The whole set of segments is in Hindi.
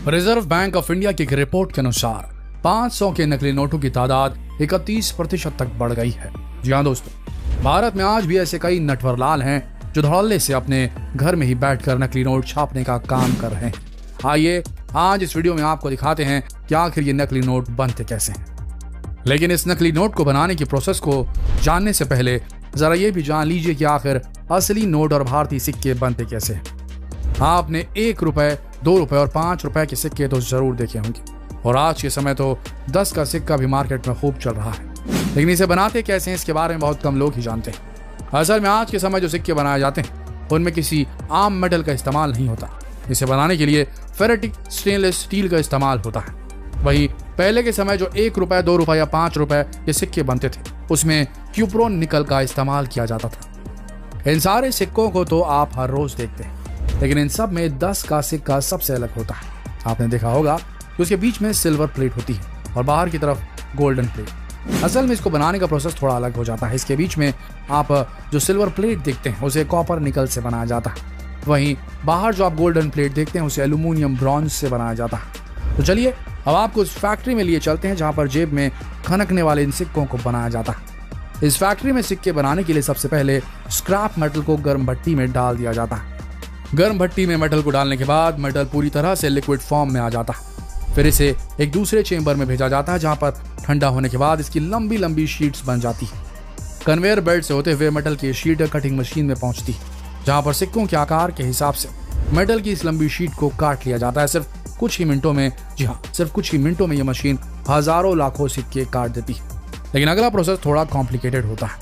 रिजर्व बैंक ऑफ इंडिया की एक रिपोर्ट के अनुसार 500 के नकली नोटों की तादाद 31% तक बढ़ गई है। जी हाँ दोस्तों, भारत में आज भी ऐसे कई नटवरलाल हैं जो धड़ल्ले से अपने घर में ही बैठकर नकली नोट छापने का काम कर रहे हैं। आइए आज इस वीडियो में आपको दिखाते हैं कि आखिर ये नकली नोट बनते कैसे हैं। लेकिन इस नकली नोट को बनाने की प्रोसेस को जानने से पहले जरा ये भी जान लीजिए कि आखिर असली नोट और भारतीय सिक्के बनते कैसे हैं। आपने 1 रुपए, 2 रुपए और 5 रुपए के सिक्के तो जरूर देखे होंगे और आज के समय तो 10 का सिक्का भी मार्केट में खूब चल रहा है। लेकिन इसे बनाते कैसे हैं इसके बारे में बहुत कम लोग ही जानते हैं। असल में आज के समय जो सिक्के बनाए जाते हैं उनमें किसी आम मेटल का इस्तेमाल नहीं होता। इसे बनाने के लिए फेरेटिक स्टेनलेस स्टील का इस्तेमाल होता है। वहीं पहले के समय जो 1 रुपए, 2 रुपए या 5 रुपए के सिक्के बनते थे उसमें क्यूप्रोन निकल का इस्तेमाल किया जाता था। इन सारे सिक्कों को तो आप हर रोज देखते हैं, लेकिन इन सब में 10 का सिक्का सबसे अलग होता है। आपने देखा होगा कि उसके बीच में सिल्वर प्लेट होती है और बाहर की तरफ गोल्डन प्लेट। असल में इसको बनाने का प्रोसेस थोड़ा अलग हो जाता है। इसके बीच में आप जो सिल्वर प्लेट देखते हैं उसे कॉपर निकल से बनाया जाता है। वहीं बाहर जो आप गोल्डन प्लेट देखते हैं उसे एल्यूमिनियम ब्रॉन्ज से बनाया जाता है। तो चलिए अब आपको उस फैक्ट्री में लिए चलते हैं जहां पर जेब में खनकने वाले इन सिक्कों को बनाया जाता है। इस फैक्ट्री में सिक्के बनाने के लिए सबसे पहले स्क्रैप मेटल को गर्म भट्टी में डाल दिया जाता है। गर्म भट्टी में मेटल को डालने के बाद मेटल पूरी तरह से लिक्विड फॉर्म में आ जाता है। फिर इसे एक दूसरे चेंबर में भेजा जाता है जहां पर ठंडा होने के बाद इसकी लंबी लंबी शीट्स बन जाती है। कन्वेयर बेल्ट से होते हुए मेटल की शीट कटिंग मशीन में पहुंचती है जहां पर सिक्कों के आकार के हिसाब से मेटल की इस लंबी शीट को काट लिया जाता है। सिर्फ कुछ ही मिनटों में, जी हाँ, सिर्फ कुछ ही मिनटों में यह मशीन हजारों लाखों सिक्के काट देती है। लेकिन अगला प्रोसेस थोड़ा कॉम्प्लिकेटेड होता है।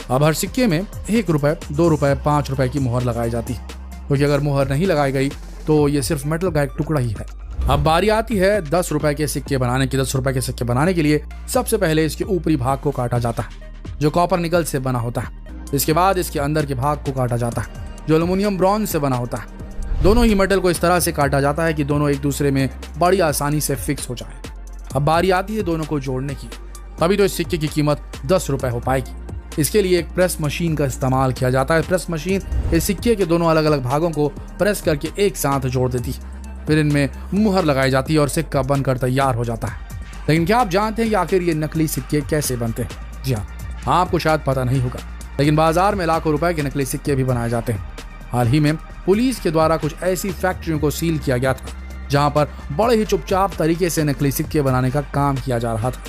अब हर सिक्के में 1 रुपए, 2 रुपए, 5 रुपए की मुहर लगाई जाती है, क्योंकि अगर मुहर नहीं लगाई गई तो ये सिर्फ मेटल का एक टुकड़ा ही है। अब बारी आती है 10 रुपए के सिक्के बनाने की। 10 रुपए के सिक्के बनाने के लिए सबसे पहले इसके ऊपरी भाग को काटा जाता है जो कॉपर निकल से बना होता है। इसके बाद इसके अंदर के भाग को काटा जाता है जो एल्यूमिनियम ब्रॉन्ज से बना होता है। दोनों ही मेटल को इस तरह से काटा जाता है कि दोनों एक दूसरे में बड़ी आसानी से फिक्स हो जाए। अब बारी आती है दोनों को जोड़ने की। तभी तो इस सिक्के की कीमत 10 रुपए हो पाएगी। इसके लिए एक प्रेस मशीन का इस्तेमाल किया जाता है। प्रेस मशीन इस सिक्के के दोनों अलग अलग भागों को प्रेस करके एक साथ जोड़ देती है। फिर इनमें मुहर लगाई जाती है और सिक्का बनकर तैयार हो जाता है। लेकिन क्या आप जानते हैं कि आखिर ये नकली सिक्के कैसे बनते हैं? जी हाँ, आपको शायद पता नहीं होगा, लेकिन बाजार में लाखों रुपए के नकली सिक्के भी बनाए जाते हैं। हाल ही में पुलिस के द्वारा कुछ ऐसी फैक्ट्रियों को सील किया गया था जहां पर बड़े ही चुपचाप तरीके से नकली सिक्के बनाने का काम किया जा रहा था।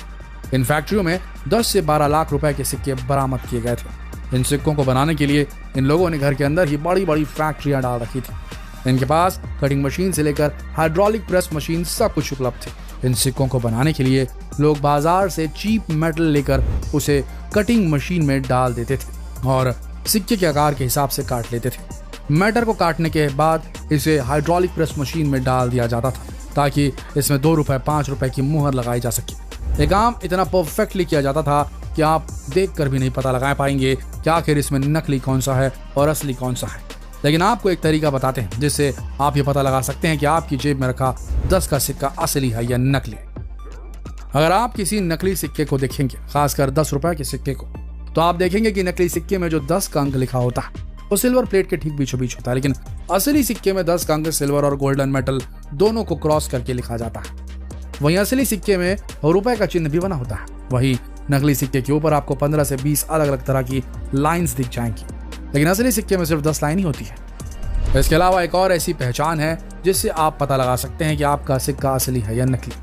इन फैक्ट्रियों में 10 से 12 लाख रुपए के सिक्के बरामद किए गए थे। इन सिक्कों को बनाने के लिए इन लोगों ने घर के अंदर ही बड़ी बड़ी फैक्ट्रियां डाल रखी थी। इनके पास कटिंग मशीन से लेकर हाइड्रोलिक प्रेस मशीन सब कुछ उपलब्ध थे। इन सिक्कों को बनाने के लिए लोग बाजार से चीप मेटल लेकर उसे कटिंग मशीन में डाल देते थे और सिक्के के आकार के हिसाब से काट लेते थे। मेटल को काटने के बाद इसे हाइड्रोलिक प्रेस मशीन में डाल दिया जाता था ताकि इसमें 2 रुपए, 5 रुपए की मुहर लगाई जा सके। ये काम इतना परफेक्टली किया जाता था कि आप देखकर भी नहीं पता लगा पाएंगे कि आखिर इसमें नकली कौन सा है और असली कौन सा है। लेकिन आपको एक तरीका बताते हैं जिससे आप ये पता लगा सकते हैं कि आपकी जेब में रखा 10 का सिक्का असली है या नकली। अगर आप किसी नकली सिक्के को देखेंगे, खासकर 10 रुपए के सिक्के को, तो आप देखेंगे कि नकली सिक्के में जो 10 का अंक लिखा होता है वो सिल्वर प्लेट के ठीक बीचों बीच होता है। लेकिन असली सिक्के में 10 का अंक सिल्वर और गोल्डन मेटल दोनों को क्रॉस करके लिखा जाता है। वहीं असली सिक्के में रुपए का चिन्ह भी बना होता है। वहीं नकली सिक्के के ऊपर आपको 15 से 20 अलग अलग तरह की लाइंस दिख जाएंगी, लेकिन असली सिक्के में सिर्फ 10 लाइन ही होती है। इसके अलावा एक और ऐसी पहचान है जिससे आप पता लगा सकते हैं कि आपका सिक्का असली है या नकली।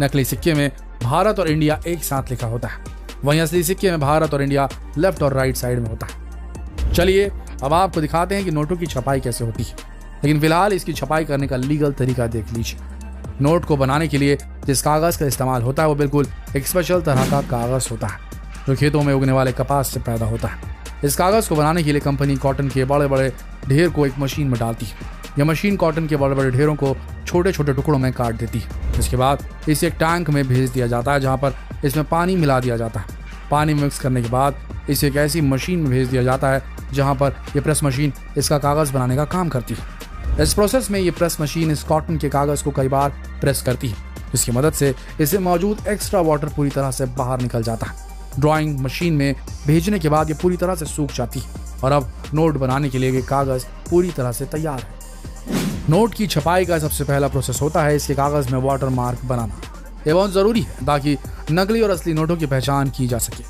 नकली सिक्के में भारत और इंडिया एक साथ लिखा होता है। वहीं असली सिक्के में भारत और इंडिया लेफ्ट और राइट साइड में होता है। चलिए अब आपको दिखाते हैं कि नोटों की छपाई कैसे होती है। लेकिन फिलहाल इसकी छपाई करने का लीगल तरीका देख लीजिए। नोट को बनाने के लिए जिस कागज का इस्तेमाल होता है वो बिल्कुल एक स्पेशल तरह का कागज होता है जो खेतों में उगने वाले कपास से पैदा होता है। इस कागज को बनाने के लिए कंपनी कॉटन के बड़े बड़े ढेर को एक मशीन में डालती है। यह मशीन कॉटन के बड़े बड़े ढेरों को छोटे छोटे टुकड़ों में काट देती है। इसके बाद इसे एक टैंक में भेज दिया जाता है जहाँ पर इसमें पानी मिला दिया जाता है। पानी मिक्स करने के बाद इसे एक ऐसी मशीन में भेज दिया जाता है जहां पर यह प्रेस मशीन इसका कागज बनाने का काम करती है। इस प्रोसेस में ये प्रेस मशीन इस कॉटन के कागज को कई बार प्रेस करती है, जिसकी मदद से इसे मौजूद एक्स्ट्रा वाटर पूरी तरह से बाहर निकल जाता है। ड्राइंग मशीन में भेजने के बाद ये पूरी तरह से सूख जाती है और अब नोट बनाने के लिए ये कागज पूरी तरह से तैयार है। नोट की छपाई का सबसे पहला प्रोसेस होता है इसके कागज में वाटर मार्क बनाना। यह बहुत जरूरी है ताकि नकली और असली नोटों की पहचान की जा सके।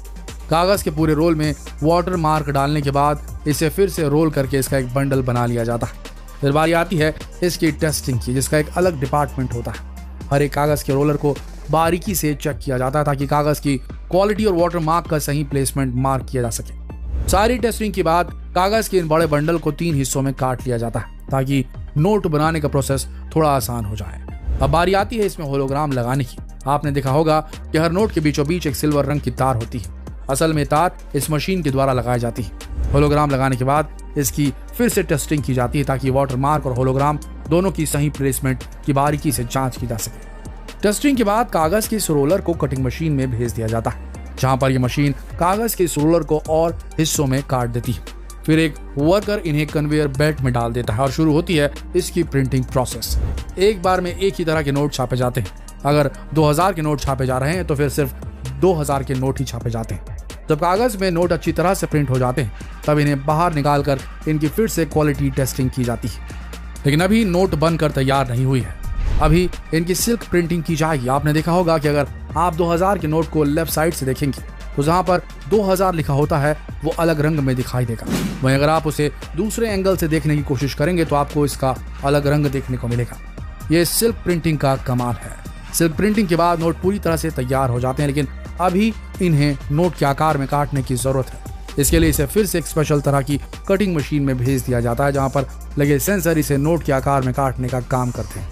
कागज के पूरे रोल में वाटर मार्क डालने के बाद इसे फिर से रोल करके इसका एक बंडल बना लिया जाता है। फिर बारी आती है इसकी टेस्टिंग की, जिसका एक अलग डिपार्टमेंट होता है। हर एक कागज के रोलर को बारीकी से चेक किया जाता है ताकि कागज की क्वालिटी और वाटर मार्क का सही प्लेसमेंट मार्क किया जा सके। सारी टेस्टिंग के बाद कागज के इन बड़े बंडल को 3 हिस्सों में काट लिया जाता है ताकि नोट बनाने का प्रोसेस थोड़ा आसान हो जाए। अब बारी आती है इसमें होलोग्राम लगाने की। आपने देखा होगा कि हर नोट के बीचों बीच एक सिल्वर रंग की तार होती है। असल में तार इस मशीन के द्वारा लगाई जाती है। होलोग्राम लगाने के बाद इसकी फिर से टेस्टिंग की जाती है ताकि वाटर मार्क और होलोग्राम दोनों की सही प्लेसमेंट की बारीकी से जांच की जा सके। टेस्टिंग के बाद कागज के इस रोलर को कटिंग मशीन में भेज दिया जाता है, जहां पर यह मशीन कागज के इस रोलर को और हिस्सों में काट देती है। फिर एक वर्कर इन्हें कन्वेयर बेल्ट में डाल देता है और शुरू होती है इसकी प्रिंटिंग प्रोसेस। एक बार में एक ही तरह के नोट छापे जाते हैं। अगर 2000 के नोट छापे जा रहे हैं तो फिर सिर्फ 2000 के नोट ही छापे जाते हैं। जब कागज में नोट अच्छी तरह से प्रिंट हो जाते हैं तब इन्हें बाहर निकालकर इनकी फिर से क्वालिटी टेस्टिंग की जाती है। लेकिन अभी नोट बनकर तैयार नहीं हुई है, अभी इनकी सिल्क प्रिंटिंग की जाएगी। आपने देखा होगा कि अगर आप 2000 के नोट को लेफ्ट साइड से देखेंगे तो जहां पर 2000 लिखा होता है वो अलग रंग में दिखाई देगा। वहीं अगर आप उसे दूसरे एंगल से देखने की कोशिश करेंगे तो आपको इसका अलग रंग देखने को मिलेगा। ये सिल्क प्रिंटिंग का कमाल है। सिल्क प्रिंटिंग के बाद नोट पूरी तरह से तैयार हो जाते हैं, लेकिन अभी इन्हें नोट के आकार में काटने की जरूरत है। इसके लिए इसे फिर से एक स्पेशल तरह की कटिंग मशीन में भेज दिया जाता है, जहां पर लगे सेंसर इसे नोट के आकार में काटने का काम करते हैं।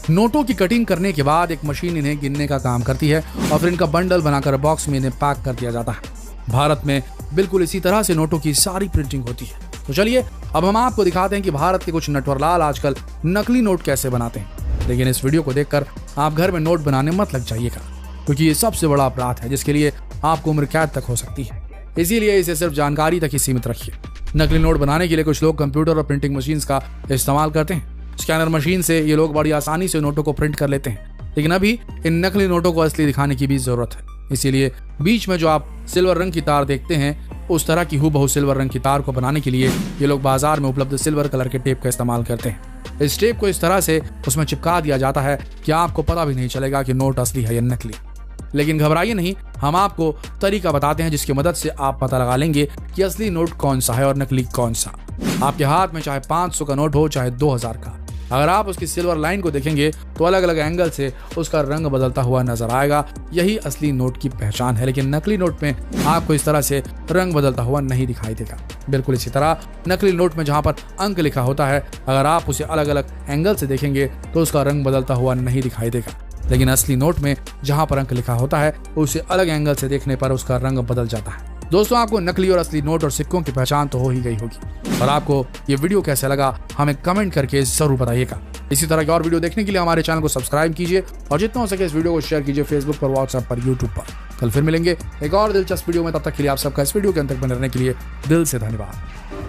नोटों की कटिंग करने के बाद एक मशीन इन्हें गिनने का काम करती है और फिर इनका बंडल बनाकर बॉक्स में इन्हें पैक कर दिया जाता है। भारत में बिल्कुल इसी तरह से नोटों की सारी प्रिंटिंग होती है। तो चलिए अब हम आपको दिखाते हैं कि भारत के कुछ नटवरलाल आजकल नकली नोट कैसे बनाते हैं। लेकिन इस वीडियो को देखकर आप घर में नोट बनाने मत लग जाइएगा, क्योंकि ये सबसे बड़ा अपराध है जिसके लिए आपको उम्र कैद तक हो सकती है। इसीलिए इसे सिर्फ जानकारी तक ही सीमित रखिए। नकली नोट बनाने के लिए कुछ लोग कंप्यूटर और प्रिंटिंग मशीन का इस्तेमाल करते हैं। स्कैनर मशीन से ये लोग बड़ी आसानी से नोटों को प्रिंट कर लेते हैं, लेकिन अभी इन नकली नोटों को असली दिखाने की भी जरूरत है। इसीलिए बीच में जो आप सिल्वर रंग की तार देखते हैं, उस तरह की हूबहू सिल्वर रंग की तार को बनाने के लिए ये लोग बाजार में उपलब्ध सिल्वर कलर के टेप का इस्तेमाल करते हैं। इस टेप को इस तरह से उसमें चिपका दिया जाता है कि आपको पता भी नहीं चलेगा कि नोट असली है या नकली। लेकिन घबराइए नहीं, हम आपको तरीका बताते हैं जिसकी मदद से आप पता लगा लेंगे कि असली नोट कौन सा है और नकली कौन सा। आपके हाथ में चाहे 500 का नोट हो चाहे 2000 का, अगर आप उसकी सिल्वर लाइन को देखेंगे तो अलग अलग एंगल से उसका रंग बदलता हुआ नजर आएगा। यही असली नोट की पहचान है। लेकिन नकली नोट में आपको इस तरह से रंग बदलता हुआ नहीं दिखाई देगा। बिल्कुल इसी तरह नकली नोट में जहां पर अंक लिखा होता है, अगर आप उसे अलग अलग एंगल से देखेंगे तो उसका रंग बदलता हुआ नहीं दिखाई देगा। लेकिन असली नोट में जहां पर अंक लिखा होता है, उसे अलग एंगल से देखने पर उसका रंग बदल जाता है। दोस्तों, आपको नकली और असली नोट और सिक्कों की पहचान तो हो ही गई होगी। और आपको ये वीडियो कैसा लगा हमें कमेंट करके जरूर बताइएगा। इसी तरह की और वीडियो देखने के लिए हमारे चैनल को सब्सक्राइब कीजिए और जितना हो सके इस वीडियो को शेयर कीजिए फेसबुक पर, व्हाट्सएप पर, यूट्यूब पर। कल फिर मिलेंगे एक और दिलचस्प वीडियो में। तब तक के लिए आप सबका इस वीडियो के अंत तक बने रहने के लिए दिल से धन्यवाद।